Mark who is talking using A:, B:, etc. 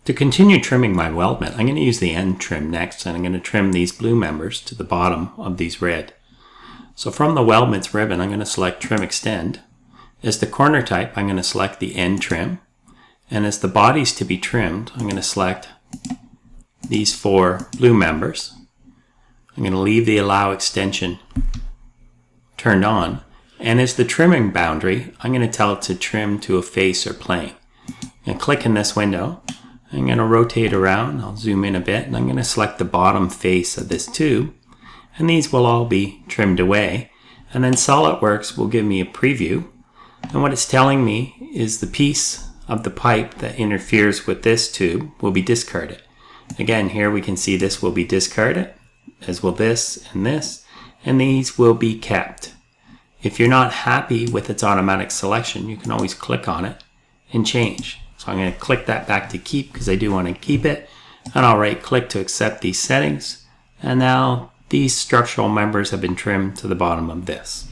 A: To continue trimming my weldment, I'm going to use the end trim next, and I'm going to trim these blue members to the bottom of these red. So from the weldments ribbon, I'm going to select Trim Extend. As the corner type, I'm going to select the end trim. And as the bodies to be trimmed, I'm going to select these 4 blue members. I'm going to leave the Allow Extension turned on. And as the trimming boundary, I'm going to tell it to trim to a face or plane. I'm going to click in this window. I'm going to rotate around. I'll zoom in a bit, and I'm going to select the bottom face of this tube. And these will all be trimmed away. And then SolidWorks will give me a preview. And what it's telling me is the piece of the pipe that interferes with this tube will be discarded. Again, here we can see this will be discarded, as will this, and these will be kept. If you're not happy with its automatic selection, you can always click on it and change. So I'm going to click that back to keep because I do want to keep it, and I'll right click to accept these settings. And now these structural members have been trimmed to the bottom of this.